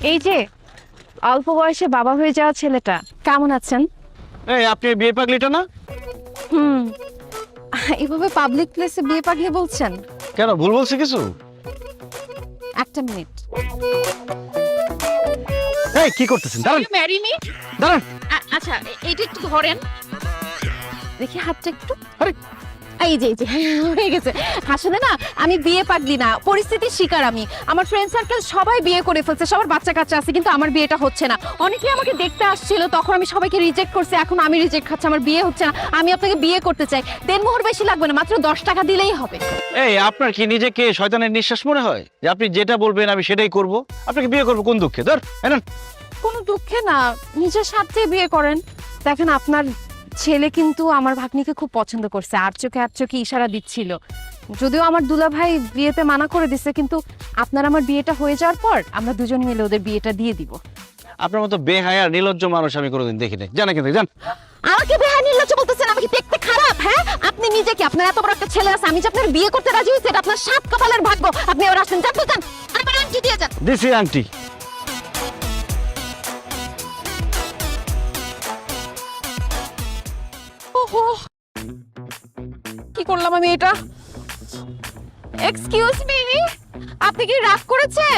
এই যে অল্প বয়সে বাবা হয়ে যাওয়া ছেলেটা, কেমন আছেন? এই আপনি বিয়ে পাগলিটা না? হুম। এভাবে পাবলিক প্লেসে বিয়ে পাগলি বলছেন? কেন ভুল বলছি কিছু? একটা মিনিট। এই কি করতেছেন? দাঁড়ান ম্যারি মি? দাঁড়ান। আচ্ছা, এইটা একটু ধরেন, দেখি হাতটা একটু। আরে এই যে হয়ে গেছে। আসলে না, আমি বিয়ে পাগলি না, পরিস্থিতির শিকার আমি। আমার ফ্রেন্ড সার্কেল সবাই বিয়ে করে ফেলছে, সবার বাচ্চা কাচ্চা আছে, কিন্তু আমার বিয়েটা হচ্ছে না। অনেকে আমাকে দেখতে আসছিল, তখন আমি সবাইকে রিজেক্ট করছি, এখন আমি রিজেক্ট খাচ্ছি, আমার বিয়ে হচ্ছে না। আমি আপনাকে বিয়ে করতে চাই, দেনমোহর বেশি লাগবে না, মাত্র 10 টাকা দিলেই হবে। এই আপনার কি নিজেকে শয়তানের নিঃশ্বাস মনে হয় যে আপনি যেটা বলবেন আমি সেটাই করব? আপনাকে বিয়ে করব কোন দুঃখে? ধর এনেন। কোনো দুঃখে না, নিজের স্বার্থে বিয়ে করেন। দেখেন, আপনার ছেলে কিন্তু আমার ভাগ্নিকে খুব পছন্দ করছে, আর চোখে ইশারা দিচ্ছিল। যদিও আমার দুলা ভাই বিয়েতে মানা করে দিছে, কিন্তু আপনার আমার বিয়েটা হয়ে যাওয়ার পর আমরা দুজন মিলে ওদের বিয়েটা দিয়ে দিব। আপনার মতো বেহায়া আর নির্লজ্জ মানুষ আমি কোনোদিন দেখি নাই। জানা কিন্তু জান। আমাকে বেহায়া নির্লজ্জ বলতেছেন? আমাকে দেখতে খারাপ? হ্যাঁ, আপনি নিজে কি, আপনার এত বড় একটা ছেলে আছে, আমি যে আপনার বিয়ে করতে রাজি হয়েছি, এটা আপনার সাত কপালের ভাগ্য। আপনি এবার আসেন, যান তো যান, আমার আংটি দিয়ে যান। দিছি আংটি। ওহো, কি করলাম আমি এটা? এক্সকিউজ মি, আপনি কি রাগ করেছেন?